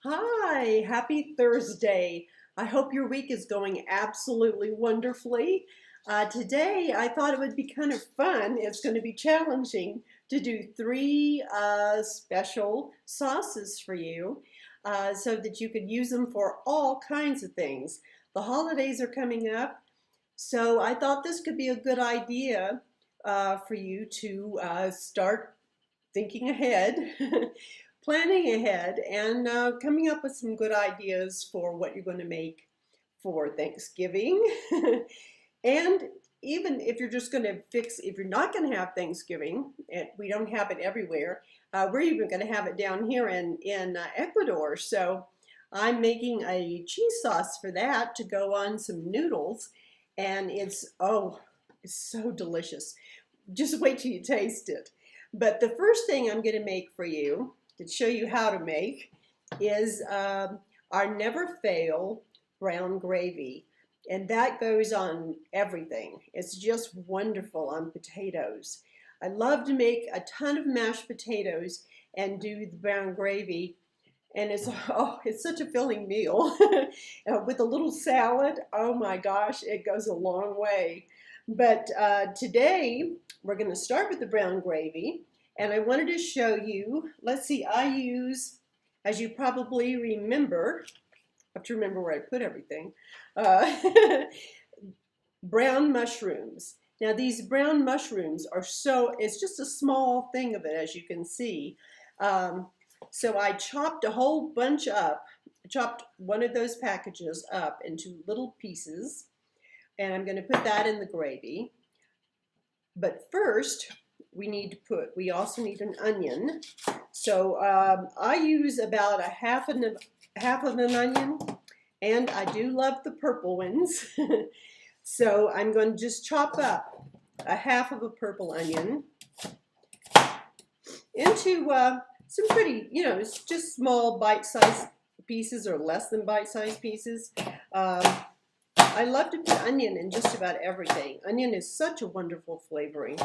Hi, happy Thursday. I hope your week is going absolutely wonderfully. Today, I thought it would be kind of fun. It's going to be challenging to do three special sauces for you so that you could use them for all kinds of things. The holidays are coming up, so I thought this could be a good idea for you to start thinking ahead, planning ahead, and coming up with some good ideas for what you're going to make for Thanksgiving. And even if you're just going to if you're not going to have Thanksgiving, and we don't have it everywhere, we're even going to have it down here in Ecuador. So I'm making a cheese sauce for that to go on some noodles, and it's so delicious. Just wait till you taste it. But the first thing I'm going to make for you to show you how to make is our Never Fail brown gravy. And that goes on everything. It's just wonderful on potatoes. I love to make a ton of mashed potatoes and do the brown gravy. And it's such a filling meal. With a little salad, oh my gosh, it goes a long way. But today, we're going to start with the brown gravy. And I wanted to show you, let's see, I use, as you probably remember, I have to remember where I put everything, uh, brown mushrooms. Now these brown mushrooms it's just a small thing of it, as you can see. So I chopped a whole bunch up, chopped one of those packages up into little pieces, and I'm going to put that in the gravy. But first, we also need an onion. So I use about half of an onion, and I do love the purple ones. So I'm going to just chop up a half of a purple onion into some pretty, it's just small bite-sized pieces or less than bite-sized pieces. I love to put onion in just about everything. Onion is such a wonderful flavoring.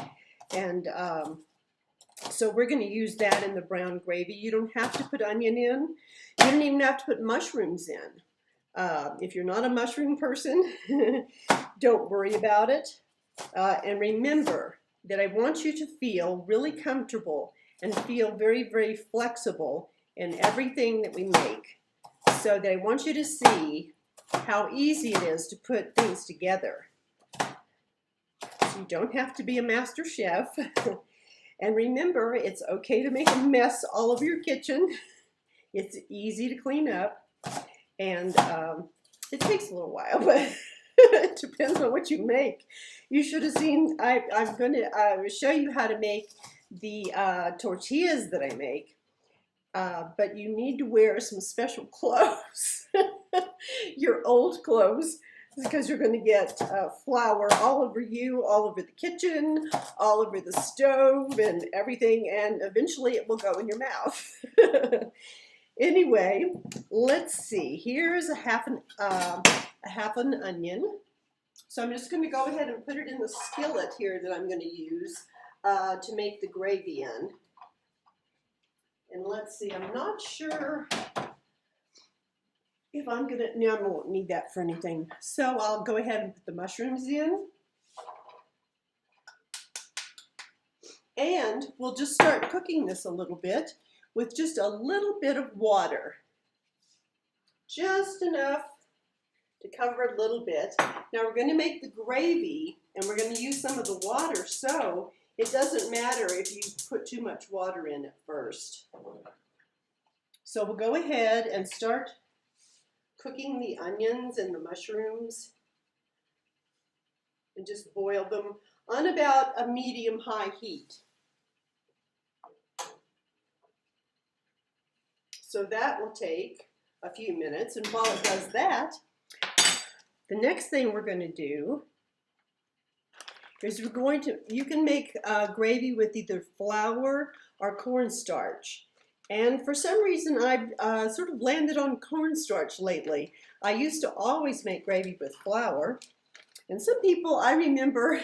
And so we're going to use that in the brown gravy. You don't have to put onion in. You don't even have to put mushrooms in. If you're not a mushroom person, don't worry about it. And remember that I want you to feel really comfortable and feel very, very flexible in everything that we make. So that I want you to see how easy it is to put things together. So you don't have to be a master chef. And remember, it's okay to make a mess all over your kitchen. It's easy to clean up. And it takes a little while, but it depends on what you make. You should have seen, I'm going to show you how to make the tortillas that I make. But you need to wear some special clothes, your old clothes, because you're going to get flour all over you, all over the kitchen, all over the stove and everything, and eventually it will go in your mouth. Anyway, let's see. Here's a half an onion. So I'm just going to go ahead and put it in the skillet here that I'm going to use to make the gravy in. And let's see, I'm not sure if I'm going to, no, I won't need that for anything. So I'll go ahead and put the mushrooms in. And we'll just start cooking this a little bit with just a little bit of water. Just enough to cover a little bit. Now we're going to make the gravy and we're going to use some of the water, so it doesn't matter if you put too much water in at first. So we'll go ahead and start cooking the onions and the mushrooms and just boil them on about a medium-high heat. So that will take a few minutes, and while it does that, the next thing we're going to do is you can make gravy with either flour or cornstarch. And for some reason, I've sort of landed on cornstarch lately. I used to always make gravy with flour. And some people, I remember,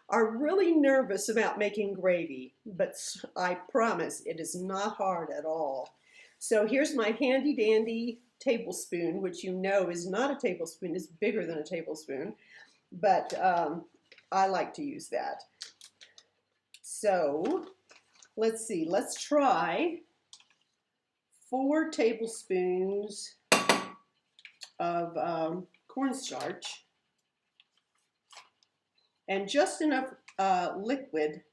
are really nervous about making gravy. But I promise, it is not hard at all. So here's my handy dandy tablespoon, which you know is not a tablespoon, it's bigger than a tablespoon, but I like to use that. So let's see, let's try 4 tablespoons of cornstarch and just enough liquid.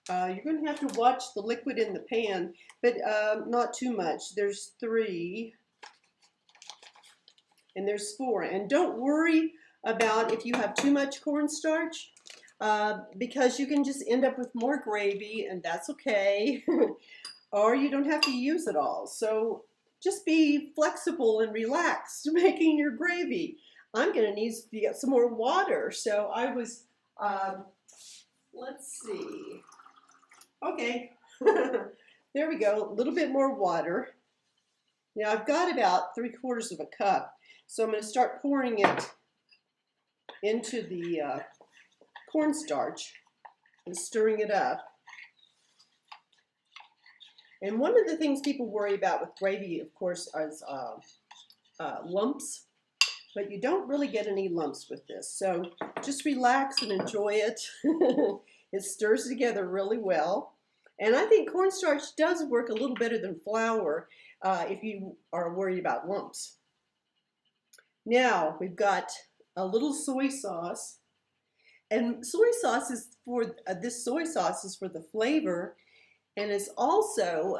You're going to have to watch the liquid in the pan, but not too much. There's 3 and there's 4. And don't worry about if you have too much cornstarch because you can just end up with more gravy, and that's okay. Or you don't have to use it all. So just be flexible and relaxed making your gravy. I'm going to need to get some more water. So I was, let's see. Okay, there we go, a little bit more water. Now I've got about 3/4 of a cup, so I'm going to start pouring it into the cornstarch and stirring it up. And one of the things people worry about with gravy, of course, is lumps, but you don't really get any lumps with this. So just relax and enjoy it. It stirs together really well. And I think cornstarch does work a little better than flour if you are worried about lumps. Now we've got a little soy sauce, and soy sauce is for this soy sauce is for the flavor, and it's also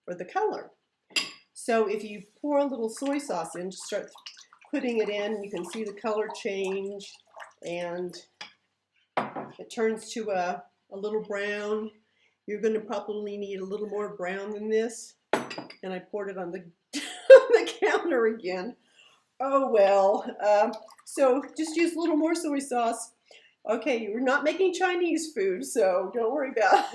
for the color. So if you pour a little soy sauce in, just start putting it in, you can see the color change, and it turns to a little brown. You're going to probably need a little more brown than this. And I poured it on the, on the counter again. Oh well. So just use a little more soy sauce. Okay, we're not making Chinese food, so don't worry about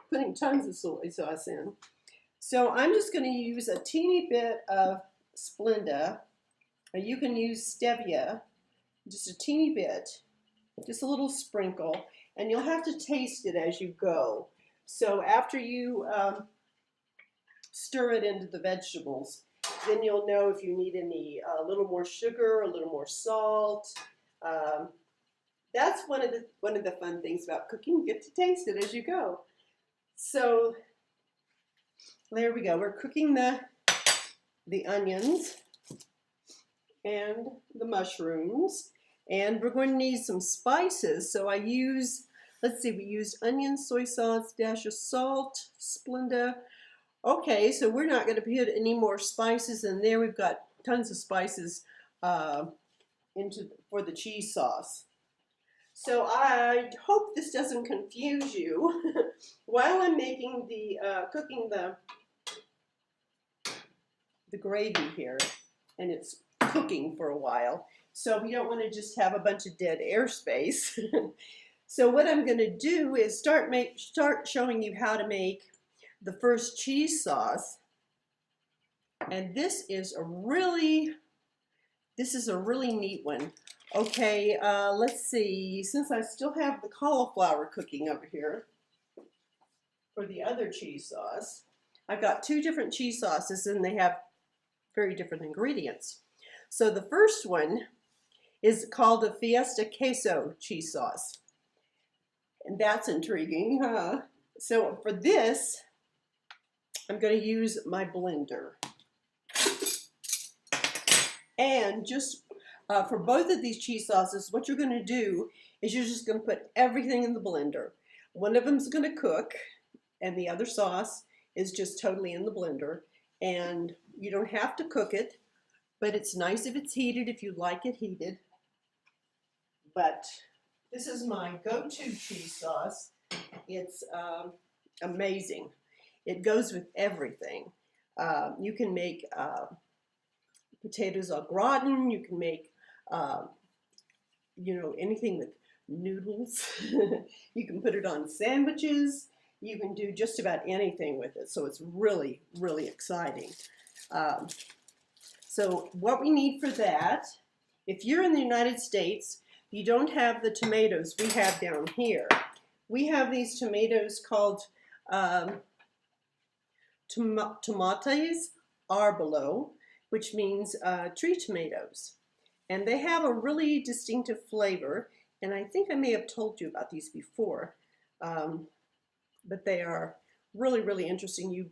putting tons of soy sauce in. So I'm just going to use a teeny bit of Splenda. Or you can use stevia, just a teeny bit, just a little sprinkle. And you'll have to taste it as you go. So after you stir it into the vegetables, then you'll know if you need any a little more sugar, a little more salt. That's one of the fun things about cooking. You get to taste it as you go. So there we go. We're cooking the onions and the mushrooms. And we're going to need some spices. So I use, let's see, we use onion, soy sauce, dash of salt, Splenda. Okay, so we're not going to put any more spices in there. We've got tons of spices for the cheese sauce. So I hope this doesn't confuse you. While I'm making cooking the gravy here, and it's cooking for a while. So we don't want to just have a bunch of dead airspace. So what I'm going to do is start showing you how to make the first cheese sauce. And this is a really neat one. Okay, let's see. Since I still have the cauliflower cooking over here for the other cheese sauce, I've got 2 different cheese sauces, and they have very different ingredients. So the first one is called the Fiesta Queso cheese sauce. And that's intriguing, huh? So for this, I'm going to use my blender. And just for both of these cheese sauces, what you're going to do is you're just going to put everything in the blender. One of them is going to cook, and the other sauce is just totally in the blender. And you don't have to cook it, but it's nice if it's heated, if you like it heated. But this is my go-to cheese sauce. It's amazing. It goes with everything. You can make potatoes au gratin. You can make, you know, anything with noodles. You can put it on sandwiches. You can do just about anything with it. So it's really, really exciting. So what we need for that, if you're in the United States, you don't have the tomatoes we have down here. We have these tomatoes called um, tomates arbolo, which means tree tomatoes. And they have a really distinctive flavor. And I think I may have told you about these before, but they are really, really interesting. You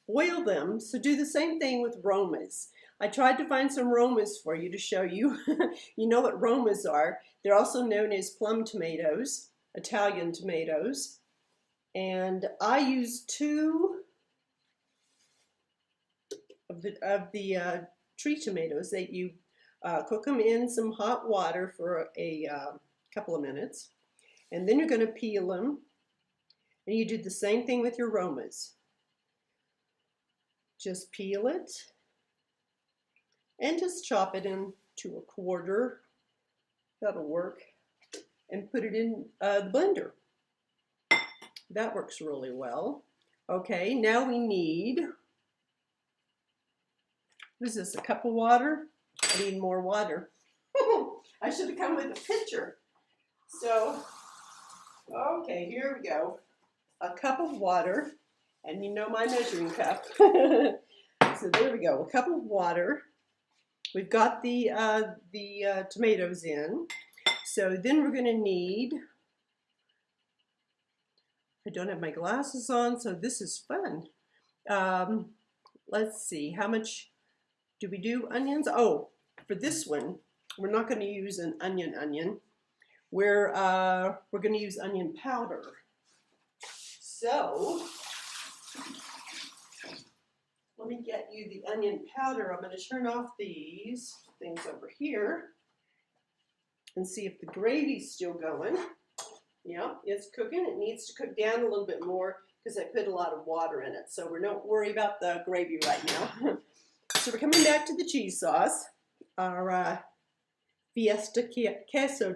boil them, so do the same thing with Romas. I tried to find some Romas for you to show you. You know what Romas are. They're also known as plum tomatoes, Italian tomatoes. And I use 2 of the tree tomatoes that you cook them in some hot water for a couple of minutes. And then you're going to peel them. And you do the same thing with your Romas. Just peel it and just chop it into a quarter. That'll work. And put it in the blender. That works really well. Okay, now we need, what is this, a cup of water? I need more water. I should have come with a pitcher. So, okay, here we go. A cup of water, and you know my measuring cup. So there we go, a cup of water. We've got the tomatoes in. So then we're going to need, I don't have my glasses on, so this is fun. Let's see, how much do we do onions? Oh, for this one, we're not going to use an onion. We're going to use onion powder. So, let me get you the onion powder. I'm going to turn off these things over here and see if the gravy's still going. Yeah, it's cooking. It needs to cook down a little bit more because I put a lot of water in it. So we don't worry about the gravy right now. So we're coming back to the cheese sauce. Our Fiesta queso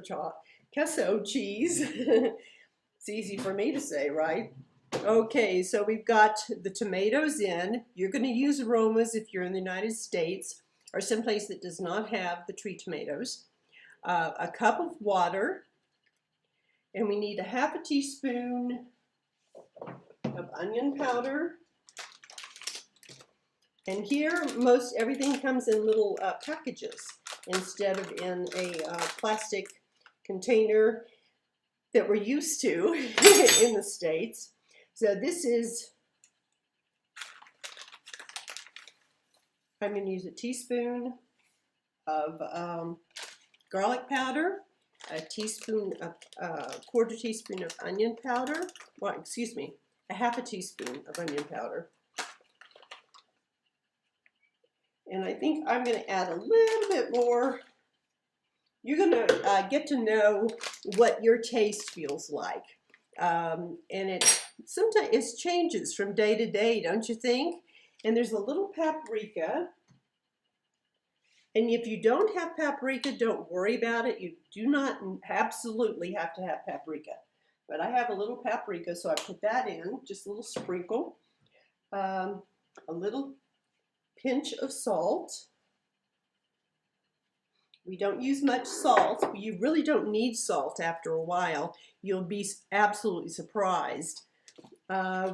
cheese. It's easy for me to say, right? Okay, so we've got the tomatoes in. You're going to use Romas if you're in the United States or someplace that does not have the tree tomatoes. A cup of water, and we need a half a teaspoon of onion powder. And here, most everything comes in little packages instead of in a plastic container that we're used to in the States. So this is, I'm going to use a teaspoon of garlic powder, a quarter teaspoon of onion powder, well, excuse me, a half a teaspoon of onion powder. And I think I'm going to add a little bit more. You're going to get to know what your taste feels like. And sometimes it changes from day to day, don't you think? And there's a little paprika. And if you don't have paprika, don't worry about it. You do not absolutely have to have paprika. But I have a little paprika, so I put that in, just a little sprinkle. A little pinch of salt. We don't use much salt. You really don't need salt after a while. You'll be absolutely surprised.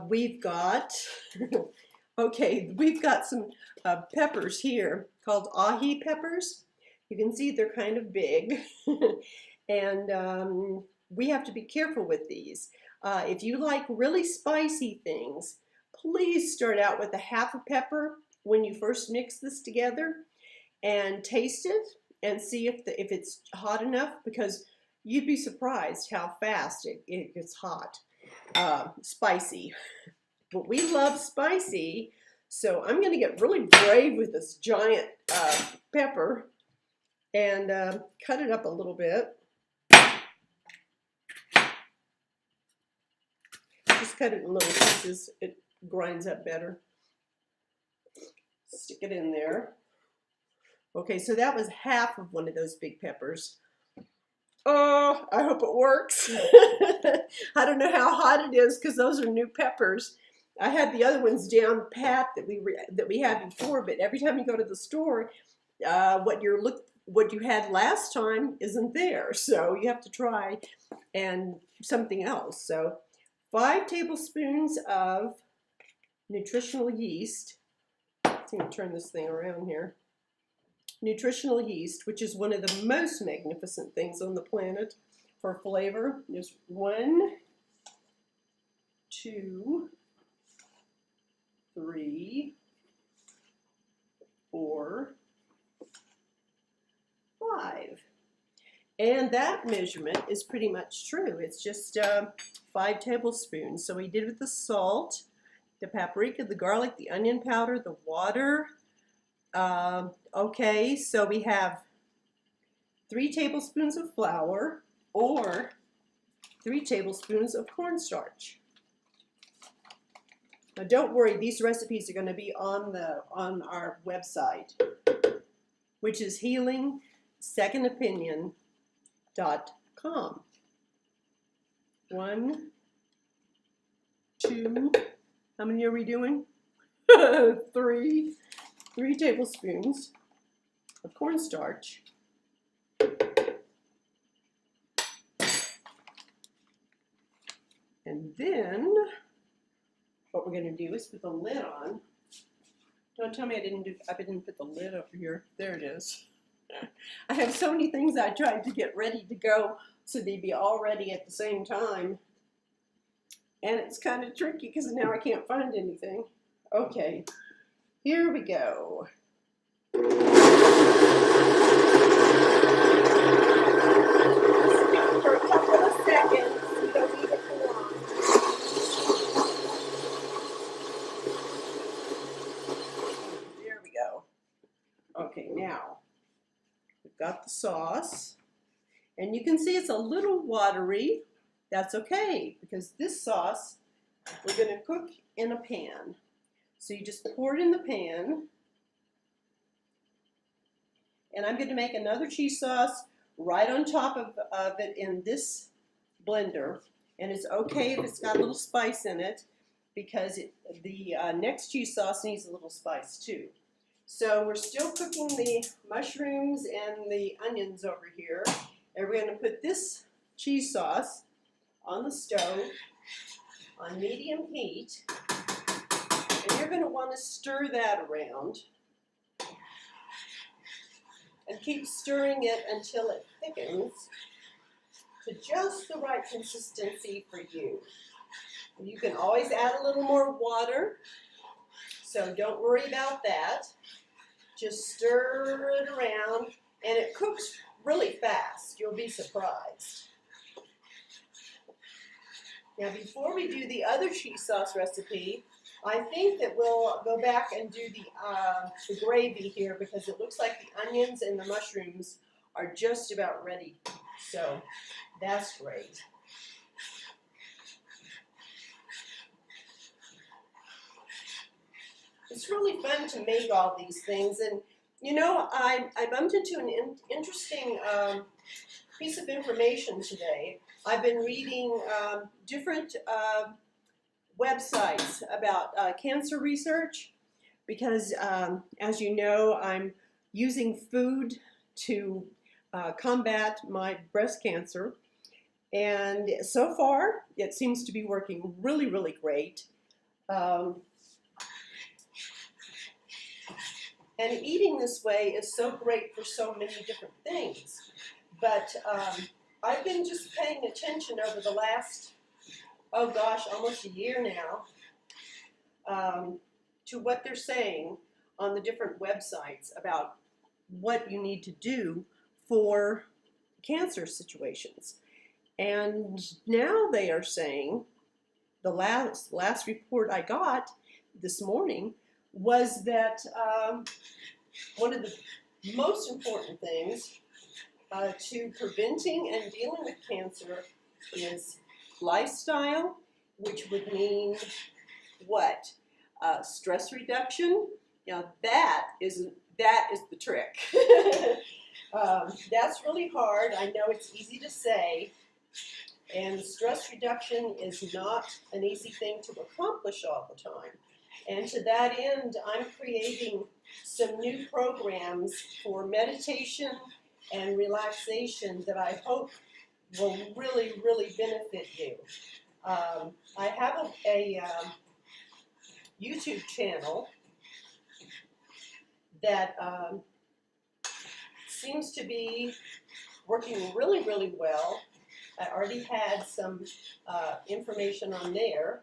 We've got, okay, we've got some peppers here called ají peppers. You can see they're kind of big. And we have to be careful with these. If you like really spicy things, please start out with a half a pepper when you first mix this together and taste it and see if it's hot enough, because you'd be surprised how fast it gets hot, spicy. But we love spicy, so I'm going to get really brave with this giant pepper and cut it up a little bit. Just cut it in little pieces. It grinds up better. Stick it in there. Okay, so that was half of one of those big peppers. Oh, I hope it works. I don't know how hot it is because those are new peppers. I had the other ones down pat that we had before, but every time you go to the store, what you had last time isn't there, so you have to try and something else. So 5 tablespoons of nutritional yeast. I'm going to turn this thing around here. Nutritional yeast, which is one of the most magnificent things on the planet for flavor. There's 1, 2, 3, 4, 5. And that measurement is pretty much true. It's just 5 tablespoons. So we did with the salt, the paprika, the garlic, the onion powder, the water. Okay, so we have 3 tablespoons of flour or 3 tablespoons of cornstarch. Now don't worry, these recipes are going to be on our website, which is healingsecondopinion.com. 1, 2, how many are we doing? 3 tablespoons of cornstarch. And then what we're going to do is put the lid on. Don't tell me I didn't put the lid over here. There it is. I have so many things I tried to get ready to go so they'd be all ready at the same time. And it's kind of tricky because now I can't find anything. Okay, here we go. For a couple of seconds, you don't need it for long. There we go. Okay, now we've got the sauce. And you can see it's a little watery. That's okay, because this sauce we're going to cook in a pan. So you just pour it in the pan. And I'm going to make another cheese sauce right on top of it in this blender. And it's okay if it's got a little spice in it, because the next cheese sauce needs a little spice too. So we're still cooking the mushrooms and the onions over here. And we're going to put this cheese sauce on the stove on medium heat. And you're going to want to stir that around. And keep stirring it until it thickens to just the right consistency for you. You can always add a little more water, so don't worry about that. Just stir it around, and it cooks really fast. You'll be surprised. Now, before we do the other cheese sauce recipe, I think that we'll go back and do the gravy here, because it looks like the onions and the mushrooms are just about ready. So that's great. It's really fun to make all these things. And you know, I bumped into an interesting piece of information today. I've been reading different websites about cancer research, because as you know, I'm using food to combat my breast cancer, and so far it seems to be working really, really great. And eating this way is so great for so many different things. But I've been just paying attention over the last, oh gosh, almost a year now, to what they're saying on the different websites about what you need to do for cancer situations. And now they are saying, the last report I got this morning was that one of the most important things to preventing and dealing with cancer is lifestyle, which would mean what? Stress reduction. Now that is the trick. That's really hard. I know it's easy to say, and stress reduction is not an easy thing to accomplish all the time. And to that end, I'm creating some new programs for meditation and relaxation that I hope will really, really benefit you. I have a YouTube channel that seems to be working really, really well. I already had some information on there.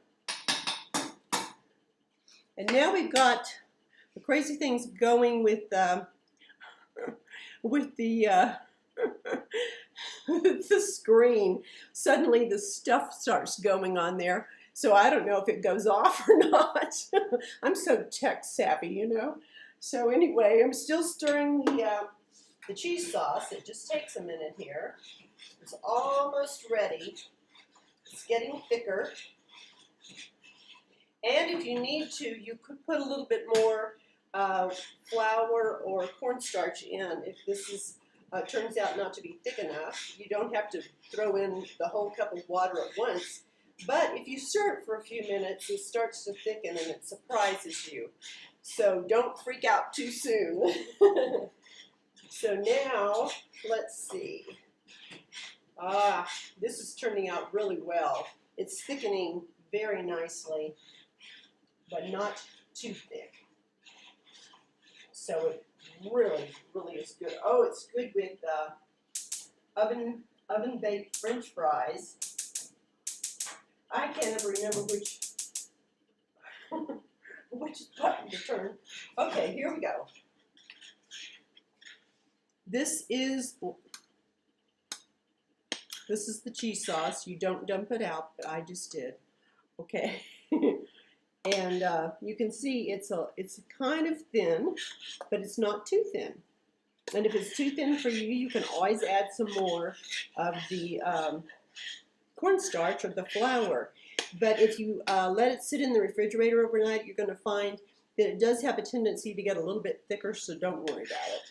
And now we've got the crazy things going with the the screen. Suddenly the stuff starts going on there. So I don't know if it goes off or not. I'm so tech savvy, you know. So anyway, I'm still stirring the cheese sauce. It just takes a minute here. It's almost ready. It's getting thicker. And if you need to, you could put a little bit more flour or cornstarch in if this is turns out not to be thick enough. You don't have to throw in the whole cup of water at once. But if you stir it for a few minutes, it starts to thicken and it surprises you. So don't freak out too soon. So now, let's see. This is turning out really well. It's thickening very nicely, but not too thick. So it really, really is good. Oh, it's good with oven baked French fries. I can't ever remember which button to turn. Okay, here we go. This is the cheese sauce. You don't dump it out, but I just did. Okay. And you can see it's kind of thin, but it's not too thin. And if it's too thin for you, you can always add some more of the cornstarch or the flour. But if you let it sit in the refrigerator overnight, you're going to find that it does have a tendency to get a little bit thicker, so don't worry about it.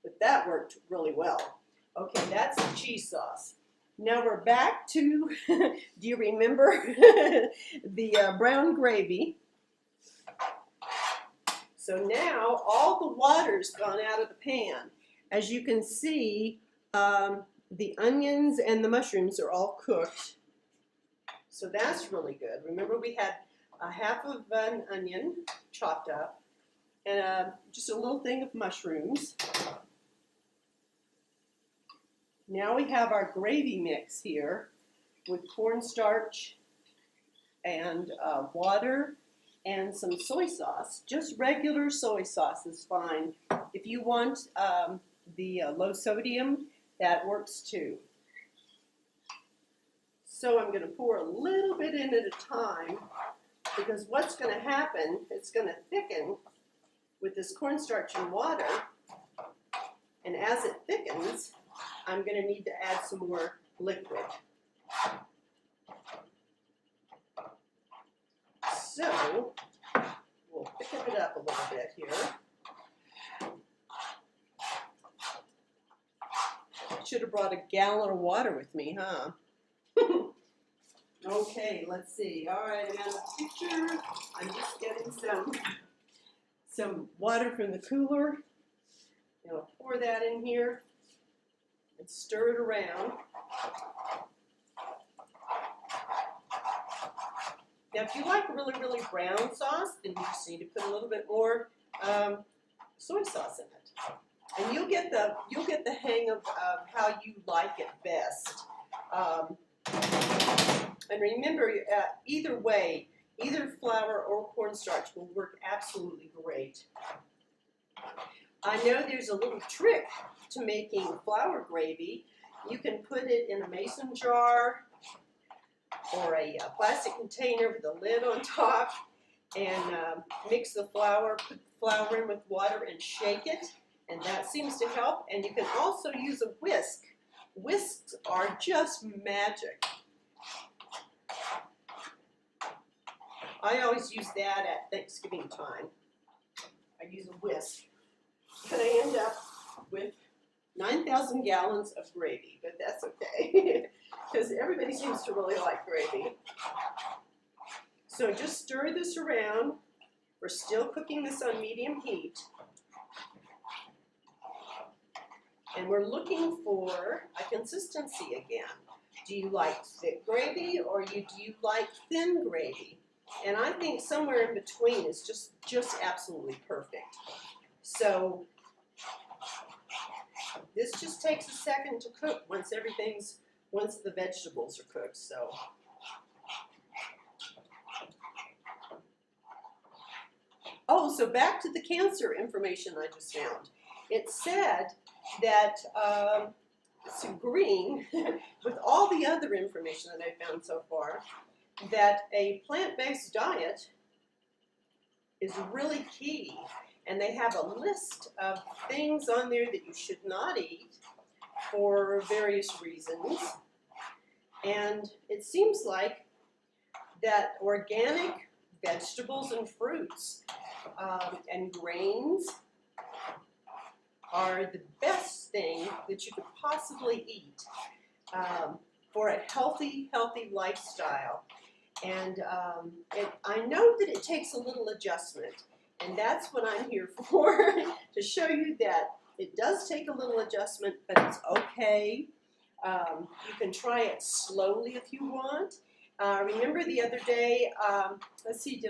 But that worked really well. Okay, that's the cheese sauce. Now we're back to, do you remember the brown gravy? So now all the water's gone out of the pan. As you can see, the onions and the mushrooms are all cooked. So that's really good. Remember, we had a half of an onion chopped up and just a little thing of mushrooms. Now we have our gravy mix here with cornstarch and water and some soy sauce. Just regular soy sauce is fine. If you want the low sodium, that works too. So I'm going to pour a little bit in at a time, because what's going to happen, it's going to thicken with this cornstarch and water, and as it thickens, I'm going to need to add some more liquid. So we'll thicken it up a little bit here. Should have brought a gallon of water with me, huh? Okay, let's see. All right, I got a picture. I'm just getting some water from the cooler. I'll pour that in here and stir it around. Now, if you like really, really brown sauce, then you just need to put a little bit more soy sauce in it, and you'll get the hang of how you like it best. And remember, either way, either flour or cornstarch will work absolutely great. I know there's a little trick to making flour gravy. You can put it in a mason jar or a plastic container with a lid on top and mix the flour, put the flour in with water and shake it, and that seems to help. And you can also use a whisk. Whisks are just magic. I always use that at Thanksgiving time. I use a whisk. But I end up with 9,000 gallons of gravy, but that's okay, because everybody seems to really like gravy. So just stir this around. We're still cooking this on medium heat. And we're looking for a consistency again. Do you like thick gravy or do you like thin gravy? And I think somewhere in between is just absolutely perfect. So this just takes a second to cook once the vegetables are cooked. So so back to the cancer information I just found. It said that it's agreeing with all the other information that I found so far that a plant-based diet is really key. And they have a list of things on there that you should not eat for various reasons. And it seems like that organic vegetables and fruits and grains are the best thing that you could possibly eat for a healthy lifestyle. And I know that it takes a little adjustment, and that's what I'm here for, to show you that it does take a little adjustment, but it's okay. You can try it slowly if you want. Remember the other day, let's see,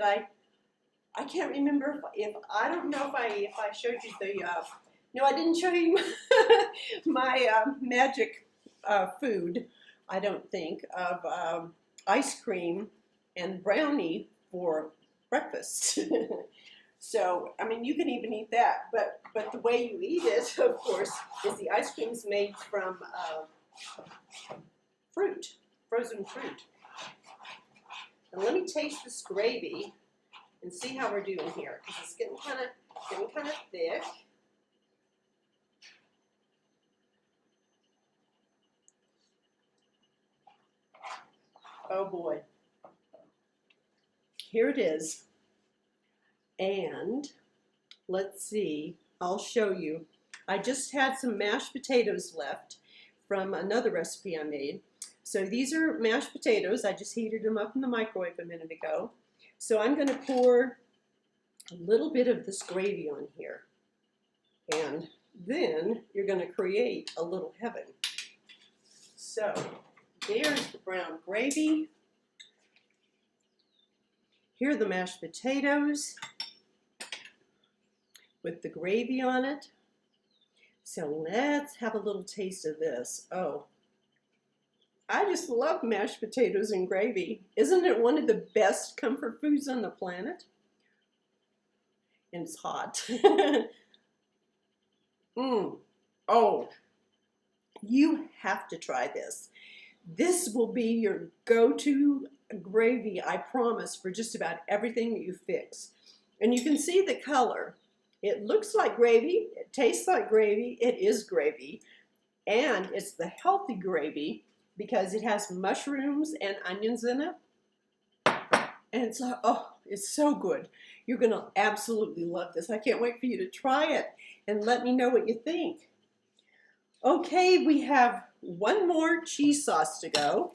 I can't remember if I don't know if I showed you the, no, I didn't show you my magic food, I don't think, of ice cream and brownie for breakfast. So, I mean, you can even eat that, but the way you eat it, of course, is the ice cream's made from fruit, frozen fruit. And let me taste this gravy and see how we're doing here, because it's getting kind of thick. Oh boy. Here it is. And let's see, I'll show you. I just had some mashed potatoes left from another recipe I made. So these are mashed potatoes. I just heated them up in the microwave a minute ago. So I'm going to pour a little bit of this gravy on here. And then you're going to create a little heaven. So there's the brown gravy. Here are the mashed potatoes with the gravy on it. So let's have a little taste of this. Oh, I just love mashed potatoes and gravy. Isn't it one of the best comfort foods on the planet? And it's hot. Oh, you have to try this. This will be your go-to gravy, I promise, for just about everything that you fix. And you can see the color. It looks like gravy, it tastes like gravy, it is gravy, and it's the healthy gravy because it has mushrooms and onions in it. And it's so good. You're gonna absolutely love this. I can't wait for you to try it and let me know what you think. Okay, we have one more cheese sauce to go.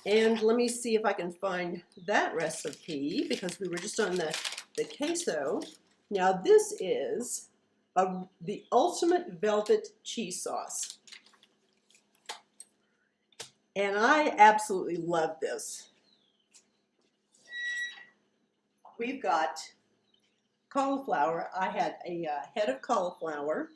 And let me see if I can find that recipe because we were just on the queso. Now this is the ultimate velvet cheese sauce. And I absolutely love this. We've got cauliflower. I had a head of cauliflower.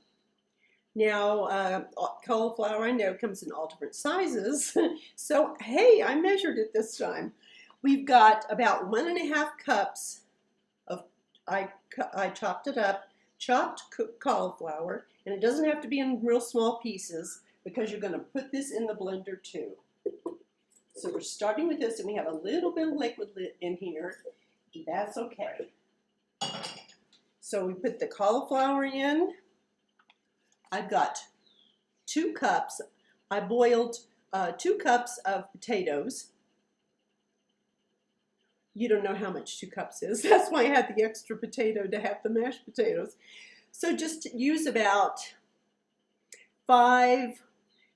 Now, cauliflower, I know, comes in all different sizes. So, hey, I measured it this time. We've got about 1.5 cups of, I chopped it up, chopped cauliflower, and it doesn't have to be in real small pieces because you're going to put this in the blender too. So we're starting with this, and we have a little bit of liquid in here. That's okay. So we put the cauliflower in. I've got 2 cups. I boiled 2 cups of potatoes. You don't know how much 2 cups is. That's why I had the extra potato to have the mashed potatoes. So just use about 5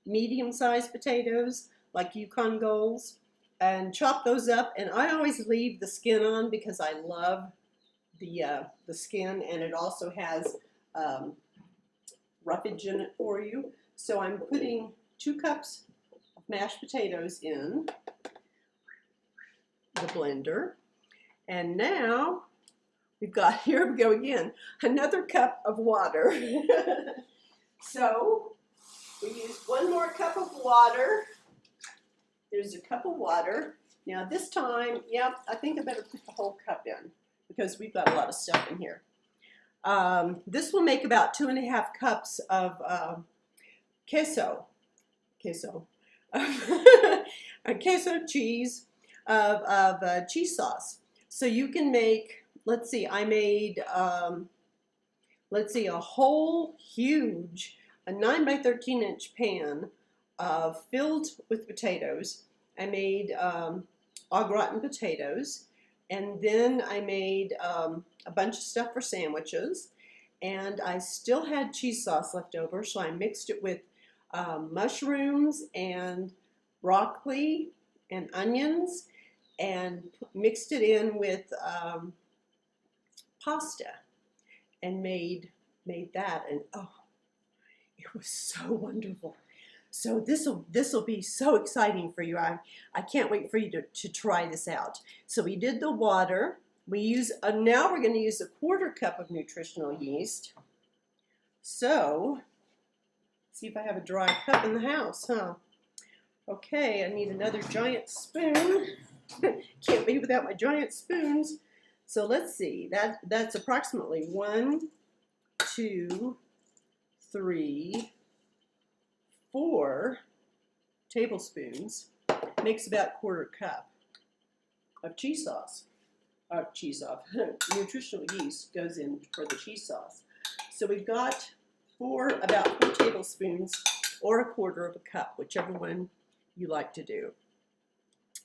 medium-sized potatoes, like Yukon Golds, and chop those up. And I always leave the skin on because I love the skin, and it also has roughage in it for you. So I'm putting 2 cups of mashed potatoes in the blender. And now we've got, here we go again, another cup of water. So we use one more cup of water. There's a cup of water. Now this time, yep, I think I better put the whole cup in because we've got a lot of stuff in here. This will make about 2.5 cups of queso cheese, of cheese sauce. So you can make, let's see, I made, let's see, a whole huge, a 9 by 13 inch pan filled with potatoes. I made au gratin potatoes, and then I made a bunch of stuff for sandwiches, and I still had cheese sauce left over, so I mixed it with mushrooms and broccoli and onions, and mixed it in with pasta, and made that, and oh, it was so wonderful. So this will be so exciting for you. I can't wait for you to try this out. So we did the water. We use now we're going to use a 1/4 cup of nutritional yeast. So see if I have a dry cup in the house, huh? Okay, I need another giant spoon. Can't be without my giant spoons. So let's see. That's approximately 1, 2, 3, 4 tablespoons. Makes about 1/4 cup of cheese sauce. Nutritional yeast goes in for the cheese sauce. So we've got about 4 tablespoons or 1/4 cup, whichever one you like to do.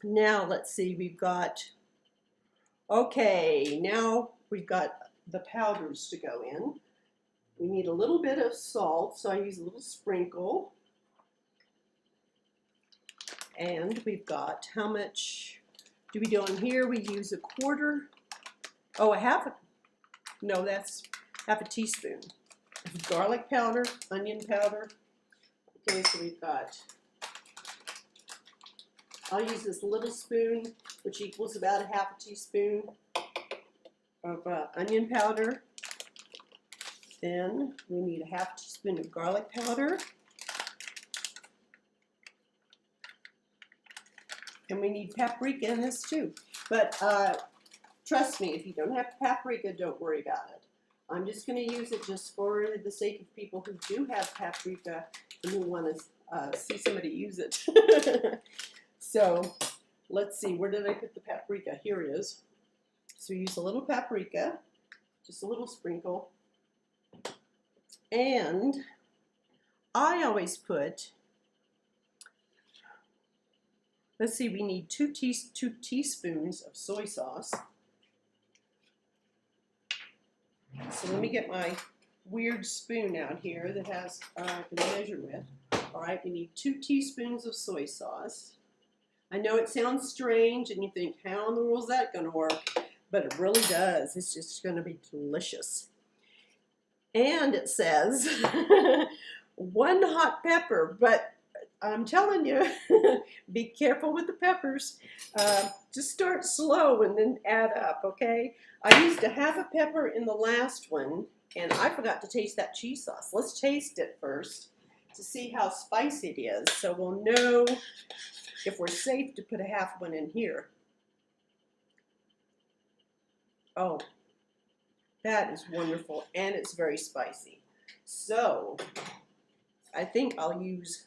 Now let's see, we've got, okay, now we've got the powders to go in. We need a little bit of salt, so I use a little sprinkle. And we've got, how much do we do on here? We use 1/4, oh, that's half a teaspoon of garlic powder, onion powder. Okay, so we've got, I'll use this little spoon, which equals about a half a teaspoon of onion powder. Then we need a half teaspoon of garlic powder. And we need paprika in this too. But trust me, if you don't have paprika, don't worry about it. I'm just going to use it just for the sake of people who do have paprika and who want to see somebody use it. So let's see, where did I put the paprika? Here it is. So use a little paprika, just a little sprinkle. And I always put, let's see, we need 2 teaspoons of soy sauce. So let me get my weird spoon out here that has, I can measure with. All right, we need 2 teaspoons of soy sauce. I know it sounds strange and you think, how in the world is that going to work? But it really does. It's just going to be delicious. And it says 1 hot pepper, but I'm telling you, be careful with the peppers. Just start slow and then add up, okay? I used a half a pepper in the last one, and I forgot to taste that cheese sauce. Let's taste it first to see how spicy it is, so we'll know if we're safe to put a half one in here. Oh, that is wonderful, and it's very spicy. So I think I'll use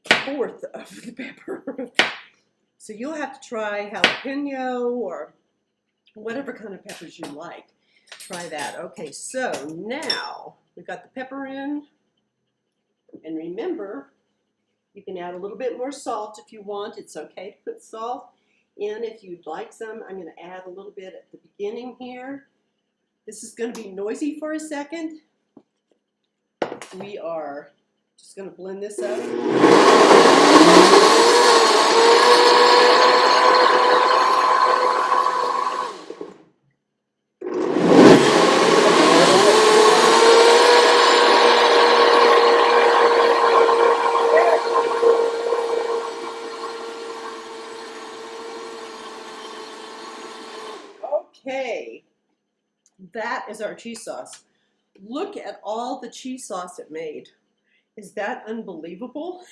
1/4 of the pepper. So you'll have to try jalapeno or whatever kind of peppers you like. Try that. Okay, so now we've got the pepper in. And remember, you can add a little bit more salt if you want. It's okay to put salt in if you'd like some. I'm going to add a little bit at the beginning here. This is going to be noisy for a second. We are just going to blend this up. Okay, that is our cheese sauce. Look at all the cheese sauce it made. Is that unbelievable?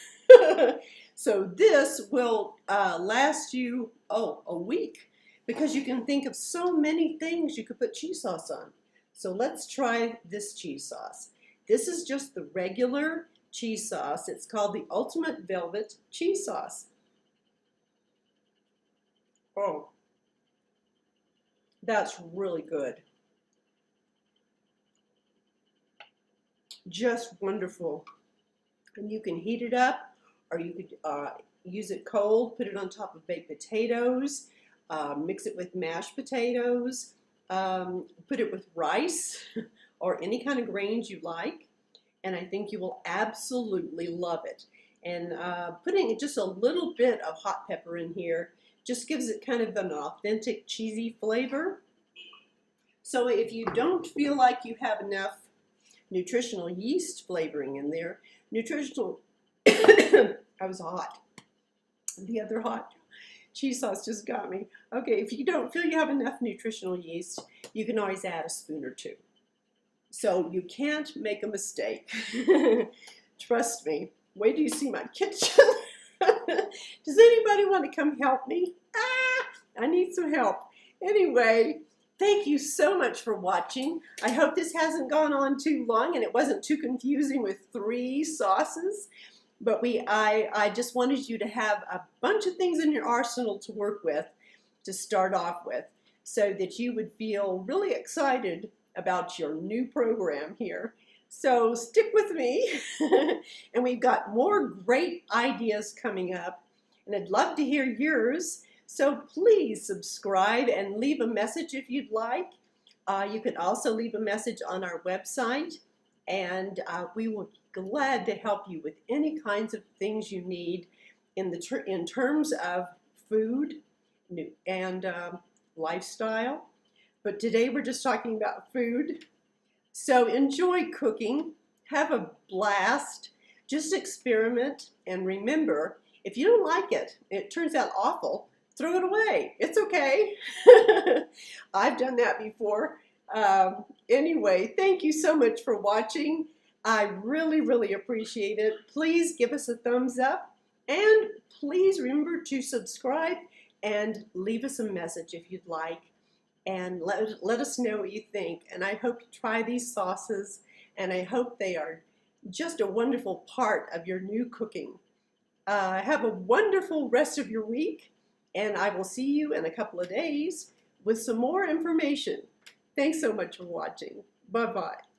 So this will last you, a week, because you can think of so many things you could put cheese sauce on. So let's try this cheese sauce. This is just the regular cheese sauce. It's called the Ultimate Velvet Cheese Sauce. Oh, that's really good. Just wonderful. And you can heat it up, or you could use it cold, put it on top of baked potatoes, mix it with mashed potatoes, put it with rice or any kind of grains you like, and I think you will absolutely love it. And putting just a little bit of hot pepper in here just gives it kind of an authentic cheesy flavor. So if you don't feel like you have enough nutritional yeast flavoring in there, nutritional, I was hot. The other hot cheese sauce just got me. Okay, if you don't feel you have enough nutritional yeast, you can always add a spoon or two. So you can't make a mistake. Trust me. Wait till you see my kitchen. Does anybody want to come help me? I need some help. Anyway, thank you so much for watching. I hope this hasn't gone on too long and it wasn't too confusing with 3 sauces. But I just wanted you to have a bunch of things in your arsenal to work with to start off with, so that you would feel really excited about your new program here. So stick with me. And we've got more great ideas coming up, and I'd love to hear yours. So please subscribe and leave a message if you'd like. You can also leave a message on our website, and we will be glad to help you with any kinds of things you need in terms of food and lifestyle. But today we're just talking about food. So enjoy cooking, have a blast, just experiment, and remember, if you don't like it, it turns out awful, throw it away. It's okay. I've done that before. Anyway, thank you so much for watching. I really, really appreciate it. Please give us a thumbs up, and please remember to subscribe and leave us a message if you'd like, and let us know what you think. And I hope you try these sauces, and I hope they are just a wonderful part of your new cooking. Have a wonderful rest of your week, and I will see you in a couple of days with some more information. Thanks so much for watching. Bye-bye.